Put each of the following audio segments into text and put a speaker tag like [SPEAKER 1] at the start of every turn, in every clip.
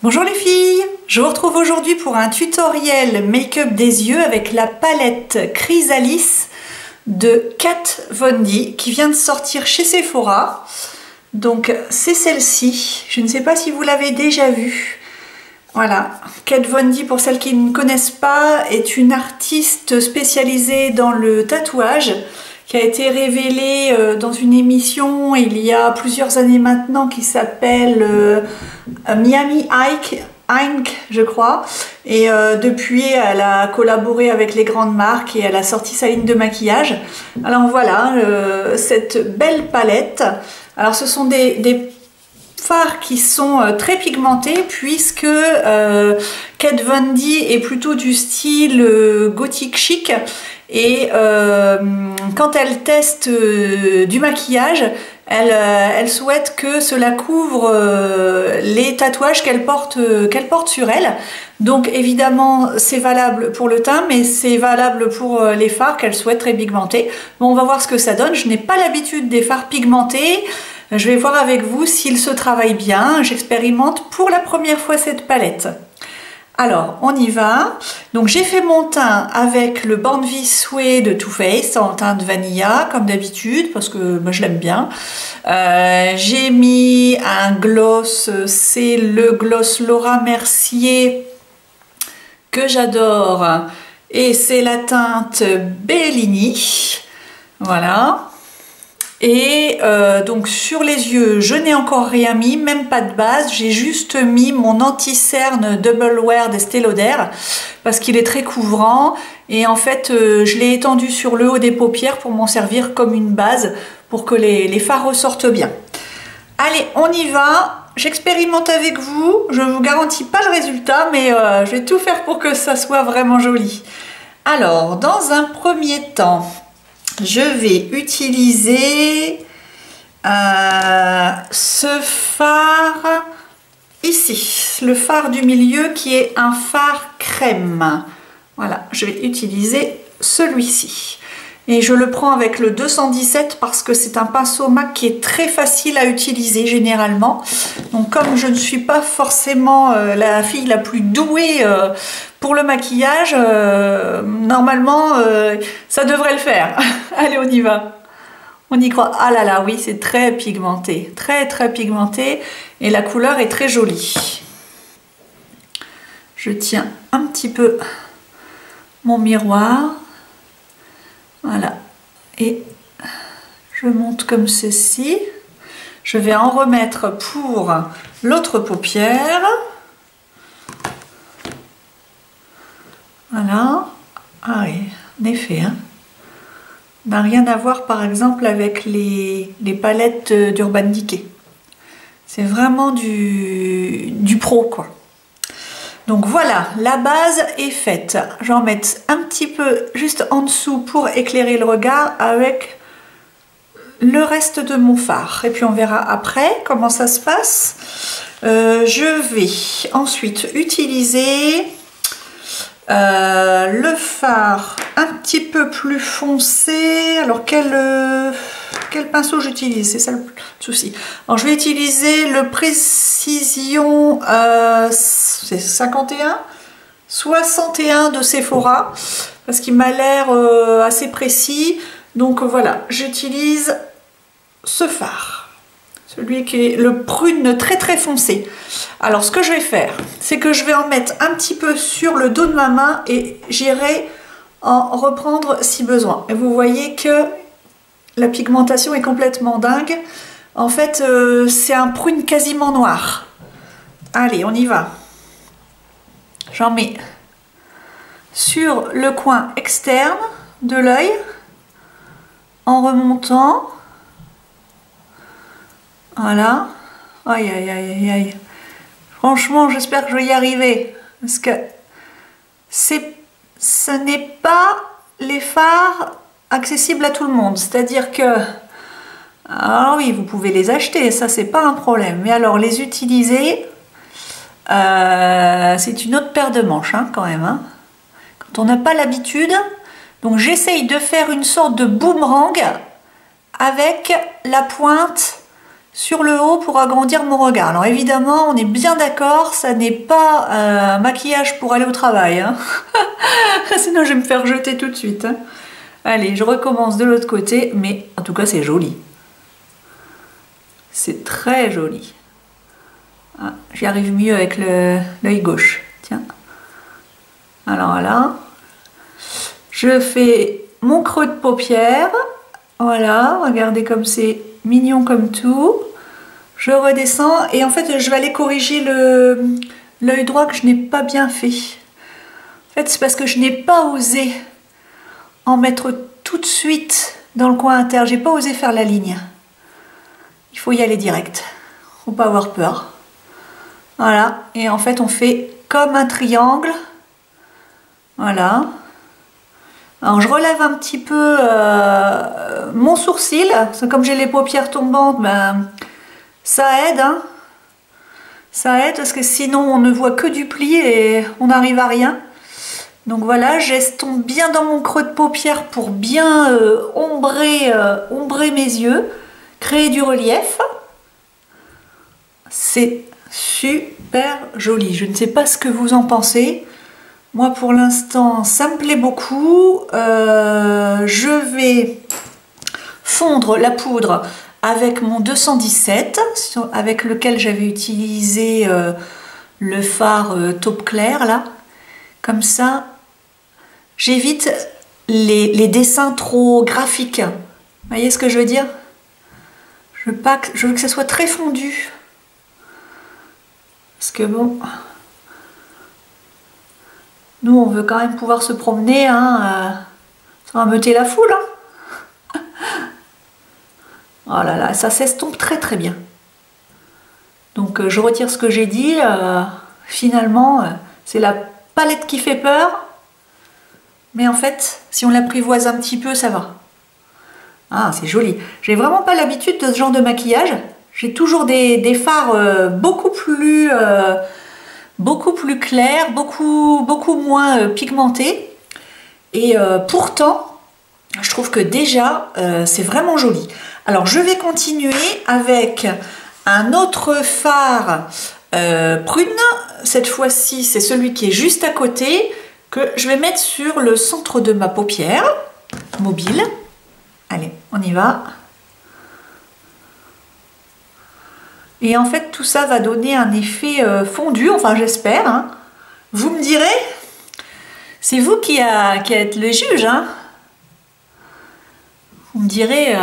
[SPEAKER 1] Bonjour les filles, je vous retrouve aujourd'hui pour un tutoriel make-up des yeux avec la palette Chrysalis de Kat Von D qui vient de sortir chez Sephora. Donc c'est celle-ci, je ne sais pas si vous l'avez déjà vue. Voilà, Kat Von D, pour celles qui ne connaissent pas, est une artiste spécialisée dans le tatouage qui a été révélée dans une émission il y a plusieurs années maintenant qui s'appelle Miami Ink, je crois. Et depuis, elle a collaboré avec les grandes marques et elle a sorti sa ligne de maquillage. Alors voilà, cette belle palette. Alors ce sont des fards qui sont très pigmentés puisque Kat Von D est plutôt du style gothique chic. Et quand elle teste du maquillage, elle souhaite que cela couvre les tatouages qu'elle porte sur elle. Donc évidemment c'est valable pour le teint, mais c'est valable pour les fards qu'elle souhaite très pigmentés. Bon, on va voir ce que ça donne. Je n'ai pas l'habitude des fards pigmentés. Je vais voir avec vous s'il se travaille bien. J'expérimente pour la première fois cette palette. Alors, on y va. Donc, j'ai fait mon teint avec le Born This Way de Too Faced en teint de vanilla, comme d'habitude, parce que moi, je l'aime bien. J'ai mis un gloss, c'est le gloss Laura Mercier, que j'adore. Et c'est la teinte Bellini. Voilà. Et donc sur les yeux, je n'ai encore rien mis, même pas de base, j'ai juste mis mon anti-cerne Double Wear d'Estée Lauder parce qu'il est très couvrant et en fait je l'ai étendu sur le haut des paupières pour m'en servir comme une base pour que les fards ressortent bien. Allez, on y va, j'expérimente avec vous, je ne vous garantis pas le résultat mais je vais tout faire pour que ça soit vraiment joli. Alors, dans un premier temps, je vais utiliser ce fard ici, le fard du milieu qui est un fard crème. Voilà, je vais utiliser celui-ci. Et je le prends avec le 217 parce que c'est un pinceau MAC qui est très facile à utiliser généralement. Donc comme je ne suis pas forcément la fille la plus douée pour le maquillage, normalement ça devrait le faire. Allez, on y va. On y croit. Ah là là, oui, c'est très pigmenté. Très très pigmenté. Et la couleur est très jolie. Je tiens un petit peu mon miroir. Voilà, et je monte comme ceci. Je vais en remettre pour l'autre paupière. Voilà. Ah oui, en effet, hein. N'a rien à voir par exemple avec les palettes d'Urban Decay. C'est vraiment du pro, quoi. Donc voilà, la base est faite. J'en mets un petit peu juste en dessous pour éclairer le regard avec le reste de mon fard. Et puis on verra après comment ça se passe. Je vais ensuite utiliser le fard un petit peu plus foncé. Alors quel pinceau j'utilise? C'est ça le souci. Alors je vais utiliser le Précision c'est 51 61 de Sephora parce qu'il m'a l'air assez précis. Donc voilà, j'utilise ce fard, celui qui est le prune très très foncé. Alors ce que je vais faire, c'est que je vais en mettre un petit peu sur le dos de ma main et j'irai en reprendre si besoin. Et vous voyez que la pigmentation est complètement dingue. En fait, c'est un prune quasiment noir. Allez, on y va. J'en mets sur le coin externe de l'œil en remontant. Voilà. Aïe, aïe, aïe, aïe, aïe. Franchement, j'espère que je vais y arriver. Parce que ce n'est pas les fards accessibles à tout le monde. C'est-à-dire que... Ah oui, vous pouvez les acheter, ça c'est pas un problème. Mais alors les utiliser, c'est une autre paire de manches hein, quand même. Hein. Quand on n'a pas l'habitude. Donc j'essaye de faire une sorte de boomerang avec la pointe sur le haut pour agrandir mon regard. Alors évidemment, on est bien d'accord, ça n'est pas un maquillage pour aller au travail, hein. Sinon je vais me faire jeter tout de suite, hein. Allez, je recommence de l'autre côté, mais en tout cas c'est joli. C'est très joli. Ah, j'y arrive mieux avec l'œil gauche. Tiens. Alors voilà. Je fais mon creux de paupière. Voilà, regardez comme c'est mignon comme tout. Je redescends et en fait je vais aller corriger l'œil droit que je n'ai pas bien fait. En fait c'est parce que je n'ai pas osé en mettre tout de suite dans le coin interne. J'ai pas osé faire la ligne. Il faut y aller direct. Faut pas avoir peur. Voilà, et en fait on fait comme un triangle. Voilà. Alors je relève un petit peu mon sourcil, parce que comme j'ai les paupières tombantes, ben, ça aide, hein. Ça aide parce que sinon on ne voit que du pli et on n'arrive à rien. Donc voilà, j'estompe bien dans mon creux de paupière pour bien ombrer mes yeux, créer du relief. C'est super joli. Je ne sais pas ce que vous en pensez. Moi pour l'instant ça me plaît beaucoup. Je vais fondre la poudre avec mon 217 avec lequel j'avais utilisé le fard taupe clair là. Comme ça j'évite les dessins trop graphiques. Vous voyez ce que je veux dire? Je veux que ça soit très fondu. Parce que bon, nous on veut quand même pouvoir se promener, hein, sans ameuter la foule, hein. Oh là là, ça s'estompe très très bien. Donc je retire ce que j'ai dit. Finalement, c'est la palette qui fait peur. Mais en fait, si on l'apprivoise un petit peu, ça va. Ah, c'est joli. J'ai vraiment pas l'habitude de ce genre de maquillage. J'ai toujours des fards beaucoup plus clairs, beaucoup moins pigmentés. Et pourtant, je trouve que déjà, c'est vraiment joli. Alors, je vais continuer avec un autre fard prune. Cette fois-ci, c'est celui qui est juste à côté, que je vais mettre sur le centre de ma paupière mobile. Allez, on y va. Et en fait, tout ça va donner un effet fondu, enfin j'espère, hein. Vous me direz, c'est vous qui êtes le juge, hein. Vous me direz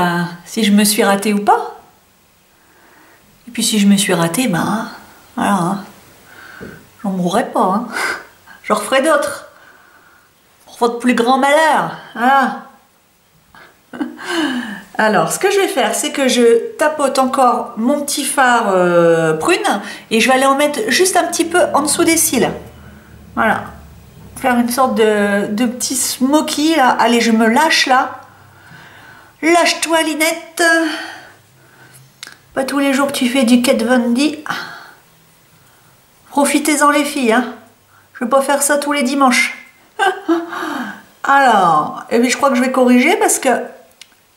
[SPEAKER 1] si je me suis ratée ou pas. Et puis si je me suis ratée, ben voilà, hein. J'en mourrai pas, hein. J'en referai d'autres. Pour votre plus grand malheur. Voilà. Alors, ce que je vais faire, c'est que je tapote encore mon petit fard prune et je vais aller en mettre juste un petit peu en dessous des cils. Voilà. Faire une sorte de petit smoky, là. Allez, je me lâche, là. Lâche-toi, Linette. Pas tous les jours que tu fais du Kat Von D. Profitez-en, les filles, hein. Je vais pas faire ça tous les dimanches. Alors, et puis je crois que je vais corriger parce que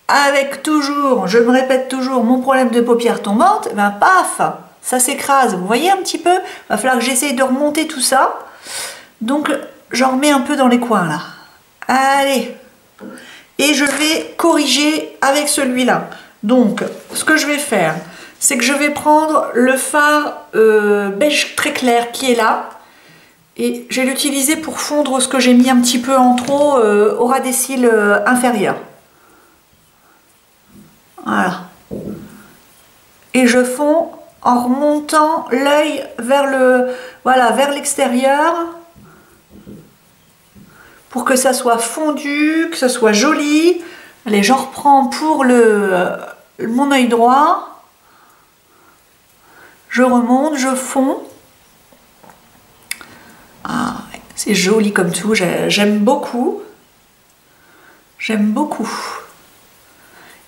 [SPEAKER 1] avec toujours, je me répète toujours, mon problème de paupières tombantes, ben paf, ça s'écrase. Vous voyez un petit peu? Il va falloir que j'essaye de remonter tout ça. Donc, j'en remets un peu dans les coins là. Allez. Et je vais corriger avec celui-là. Donc, ce que je vais faire, c'est que je vais prendre le fard beige très clair qui est là. Et je vais l'utiliser pour fondre ce que j'ai mis un petit peu en trop au ras des cils inférieurs. Voilà. Et je fonds en remontant l'œil vers vers l'extérieur pour que ça soit fondu, que ça soit joli. Allez, j'en reprends pour mon œil droit. Je remonte, je fonds. Ah, c'est joli comme tout, j'aime beaucoup. J'aime beaucoup.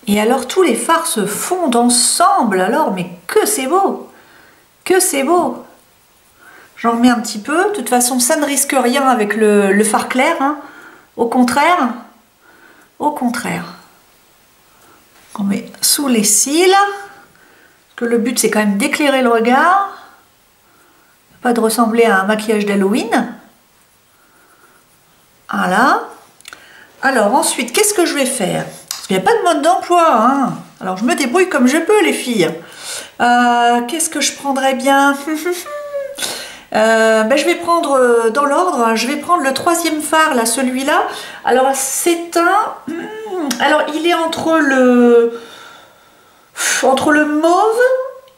[SPEAKER 1] Et alors tous les fards se fondent ensemble, alors, mais que c'est beau! Que c'est beau! J'en remets un petit peu, de toute façon ça ne risque rien avec le fard clair, hein. Au contraire. On met sous les cils, que le but c'est quand même d'éclairer le regard, pas de ressembler à un maquillage d'Halloween. Voilà. Alors ensuite, qu'est-ce que je vais faire? Parce qu'il n'y a pas de mode d'emploi, hein. Alors je me débrouille comme je peux, les filles. Qu'est-ce que je prendrais bien? Je vais prendre dans l'ordre, je vais prendre le troisième fard, là, celui-là. Alors c'est un... Alors il est entre le mauve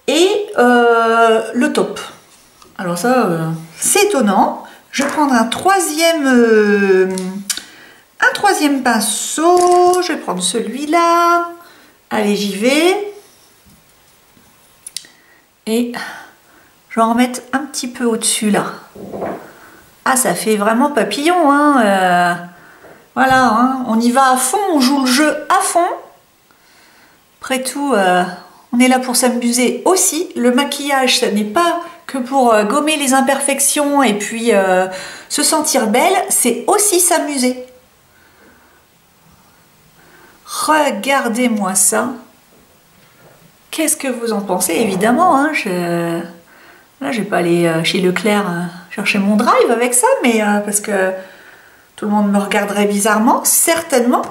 [SPEAKER 1] et le taupe. Alors ça, c'est étonnant. Je vais prendre un troisième pinceau. Je vais prendre celui-là. Allez, j'y vais. Et je vais en mettre un petit peu au-dessus, là. Ah, ça fait vraiment papillon, hein. Voilà, hein. On y va à fond, on joue le jeu à fond. Après tout, on est là pour s'amuser aussi. Le maquillage, ça n'est pas que pour gommer les imperfections et puis se sentir belle, c'est aussi s'amuser. Regardez-moi ça. Qu'est-ce que vous en pensez? Évidemment, hein, là, je vais pas aller chez Leclerc chercher mon drive avec ça, mais parce que tout le monde me regarderait bizarrement, certainement.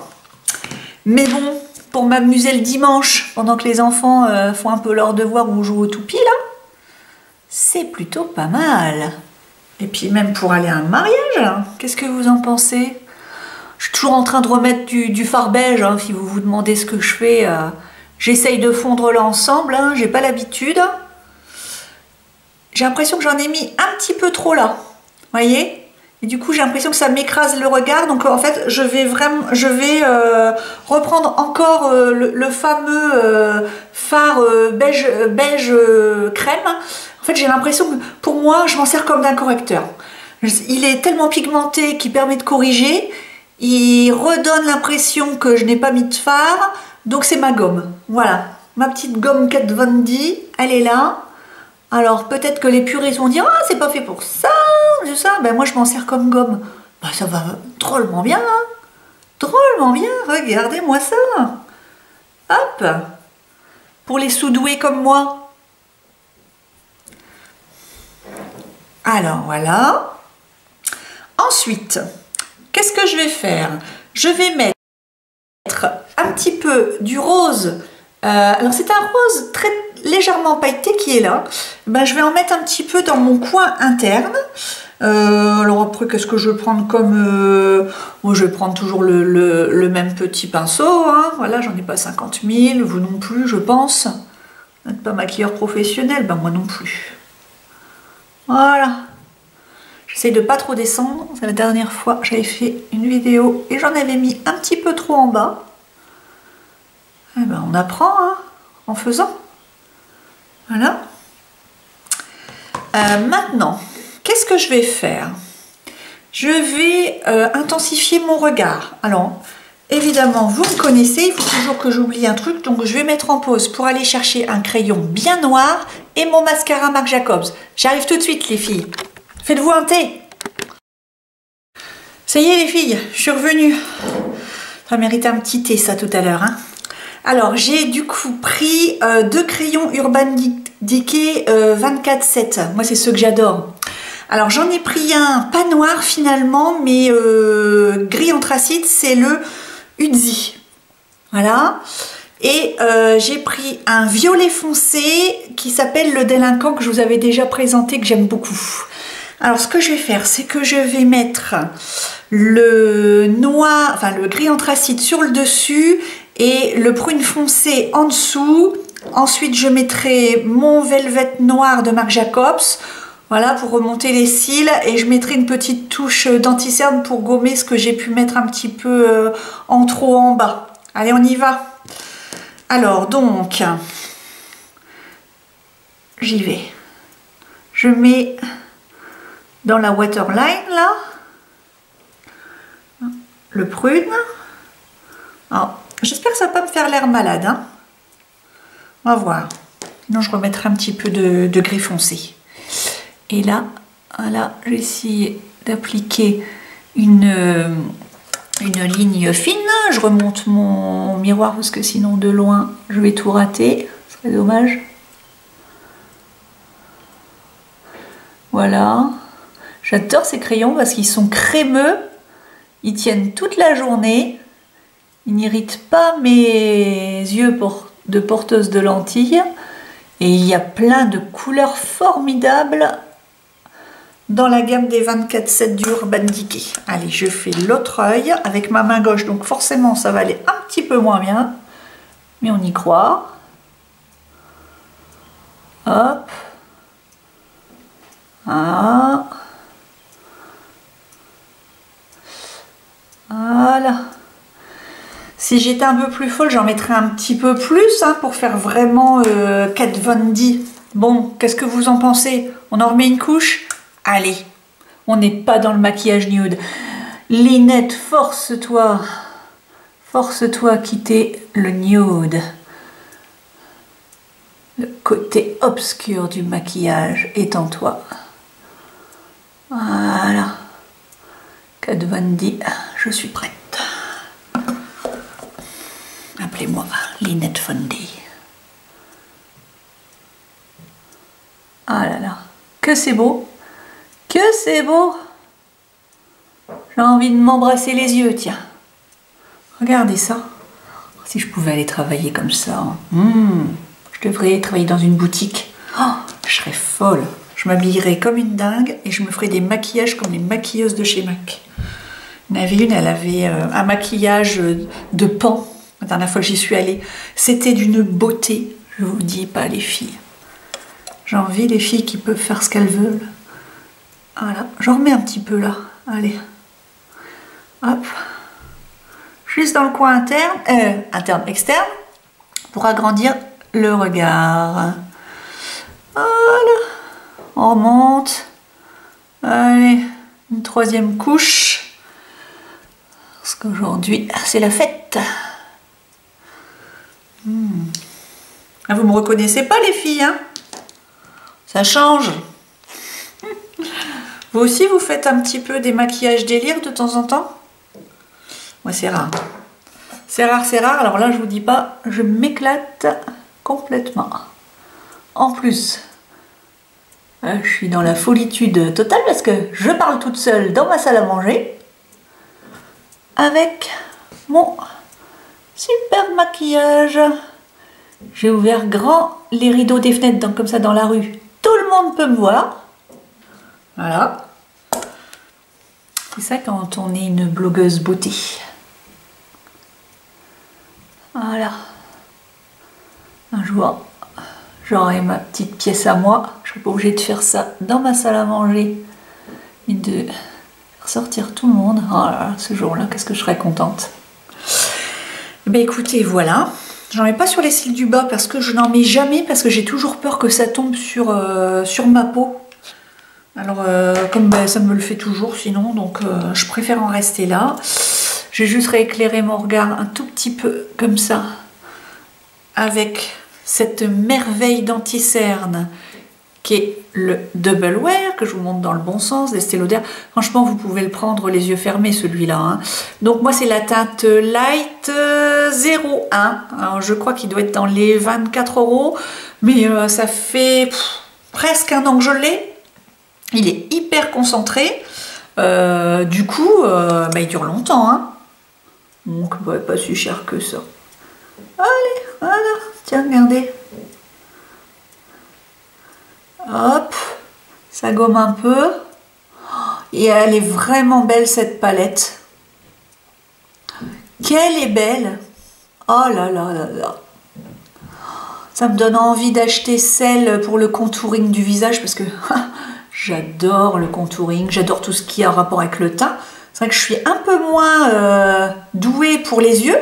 [SPEAKER 1] Mais bon, pour m'amuser le dimanche, pendant que les enfants font un peu leurs devoirs ou jouent au toupie, là, c'est plutôt pas mal. Et puis même pour aller à un mariage, qu'est-ce que vous en pensez? Je suis toujours en train de remettre du fard beige, hein, si vous vous demandez ce que je fais. J'essaye de fondre l'ensemble, hein, j'ai pas l'habitude. J'ai l'impression que j'en ai mis un petit peu trop là, voyez? Et du coup j'ai l'impression que ça m'écrase le regard, donc en fait je vais reprendre encore le fameux fard beige crème. En fait j'ai l'impression que pour moi je m'en sers comme d'un correcteur. Il est tellement pigmenté qu'il permet de corriger, il redonne l'impression que je n'ai pas mis de fard, donc c'est ma gomme. Voilà, ma petite gomme Kat Von D, elle est là. Alors peut-être que les puristes vont dire « Ah, c'est pas fait pour ça, c'est ça ». Ben moi je m'en sers comme gomme. Ben, ça va drôlement bien, hein. Drôlement bien, regardez-moi ça. Hop. Pour les sous-doués comme moi. Alors voilà. Ensuite, qu'est-ce que je vais faire? Je vais mettre un petit peu du rose. Alors c'est un rose très légèrement pailleté qui est là. Ben, je vais en mettre un petit peu dans mon coin interne. Alors après, qu'est-ce que je vais prendre comme... Bon, je vais prendre toujours le même petit pinceau. Hein. Voilà, j'en ai pas 50 000. Vous non plus, je pense. Vous n'êtes pas maquilleur professionnel. Ben moi non plus. Voilà. J'essaie de pas trop descendre. La dernière fois, j'avais fait une vidéo et j'en avais mis un petit peu trop en bas. Eh ben, on apprend, hein, en faisant. Voilà. Maintenant, qu'est-ce que je vais faire? Je vais intensifier mon regard. Alors, évidemment, vous me connaissez, il faut toujours que j'oublie un truc, donc je vais mettre en pause pour aller chercher un crayon bien noir et mon mascara Marc Jacobs. J'arrive tout de suite, les filles. Faites-vous un thé. Ça y est, les filles, je suis revenue. Ça mérite un petit thé, ça, tout à l'heure, hein. Alors, j'ai du coup pris deux crayons Urban Decay 24-7. Moi, c'est ceux que j'adore. Alors, j'en ai pris un, pas noir finalement, mais gris anthracite, c'est le Uzi. Voilà. Et j'ai pris un violet foncé qui s'appelle le Délinquant, que je vous avais déjà présenté, que j'aime beaucoup. Alors, ce que je vais faire, c'est que je vais mettre le noir, enfin le gris anthracite sur le dessus et le prune foncé en dessous. Ensuite, je mettrai mon velvet noir de Marc Jacobs, voilà, pour remonter les cils, et je mettrai une petite touche d'anti-cerne pour gommer ce que j'ai pu mettre un petit peu en trop en bas. Allez, on y va. Alors, donc, j'y vais. Je mets dans la waterline, là, le prune. J'espère que ça va pas me faire l'air malade, hein. On va voir. Sinon, je remettrai un petit peu de gris foncé. Et là, voilà, j'ai essayé d'appliquer une ligne fine. Je remonte mon miroir parce que sinon, de loin, je vais tout rater. Ce serait dommage. Voilà. J'adore ces crayons parce qu'ils sont crémeux. Ils tiennent toute la journée. Ils n'irritent pas mes yeux de porteuse de lentilles. Et il y a plein de couleurs formidables dans la gamme des 24/7 du Urban Decay. Allez, je fais l'autre œil avec ma main gauche. Donc forcément, ça va aller un petit peu moins bien. Mais on y croit. Hop. Ah. Voilà. Si j'étais un peu plus folle, j'en mettrais un petit peu plus hein, pour faire vraiment Kat Von D. Bon, qu'est-ce que vous en pensez? On en remet une couche? Allez, on n'est pas dans le maquillage nude. Linette, force-toi. Force-toi à quitter le nude. Le côté obscur du maquillage est en toi. Voilà. Kat Von D, je suis prête. Appelez-moi Linette Von D. Ah là là, que c'est beau! Que c'est beau! J'ai envie de m'embrasser les yeux, tiens. Regardez ça. Si je pouvais aller travailler comme ça. Je devrais travailler dans une boutique. Oh, je serais folle. Je m'habillerais comme une dingue et je me ferais des maquillages comme les maquilleuses de chez MAC. Il y en avait une, elle avait un maquillage de pan. La dernière fois que j'y suis allée, c'était d'une beauté. Je vous dis pas les filles. J'ai envie les filles qui peuvent faire ce qu'elles veulent. Voilà, j'en remets un petit peu là. Allez. Hop. Juste dans le coin externe, pour agrandir le regard. Voilà. On remonte. Allez, une troisième couche. Parce qu'aujourd'hui, c'est la fête. Ah, vous me reconnaissez pas les filles, hein? Ça change. Vous aussi, vous faites un petit peu des maquillages délire de temps en temps? Moi, c'est rare. C'est rare, c'est rare. Alors là, je vous dis pas, je m'éclate complètement. En plus, je suis dans la folitude totale parce que je parle toute seule dans ma salle à manger avec mon super maquillage. J'ai ouvert grand les rideaux des fenêtres, donc comme ça dans la rue, tout le monde peut me voir. Voilà. C'est ça quand on est une blogueuse beauté. Voilà. Un jour, j'aurai ma petite pièce à moi. Je ne serai pas obligée de faire ça dans ma salle à manger et de faire sortir tout le monde. Oh là là, ce jour-là, qu'est-ce que je serais contente. Ben écoutez, voilà. J'en mets pas sur les cils du bas parce que je n'en mets jamais parce que j'ai toujours peur que ça tombe sur ma peau. Alors comme ça me le fait toujours sinon, donc je préfère en rester là. J'ai juste rééclairé mon regard un tout petit peu comme ça avec cette merveille d'anti-cerne qui est le Double Wear, que je vous montre dans le bon sens, d'Estée Lauder. Franchement, vous pouvez le prendre les yeux fermés, celui-là. Hein. Donc moi, c'est la teinte Light 01. Alors, je crois qu'il doit être dans les 24 €, mais ça fait presque un an que je l'ai. Il est hyper concentré. Du coup, il dure longtemps. Hein. Donc, pas si cher que ça. Allez, voilà. Tiens, regardez. Hop, ça gomme un peu. Et elle est vraiment belle cette palette. Qu'elle est belle. Oh là là là là. Ça me donne envie d'acheter celle pour le contouring du visage parce que j'adore le contouring. J'adore tout ce qui a rapport avec le teint. C'est vrai que je suis un peu moins douée pour les yeux.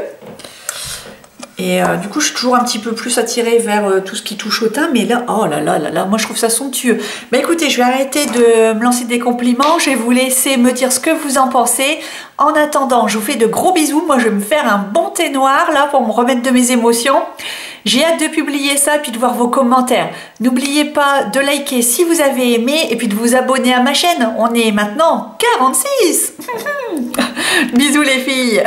[SPEAKER 1] Et du coup, je suis toujours un petit peu plus attirée vers tout ce qui touche au teint. Mais là, oh là là là là, moi je trouve ça somptueux. Bah écoutez, je vais arrêter de me lancer des compliments. Je vais vous laisser me dire ce que vous en pensez. En attendant, je vous fais de gros bisous. Moi, je vais me faire un bon thé noir là pour me remettre de mes émotions. J'ai hâte de publier ça et puis de voir vos commentaires. N'oubliez pas de liker si vous avez aimé et puis de vous abonner à ma chaîne. On est maintenant 46. Bisous les filles.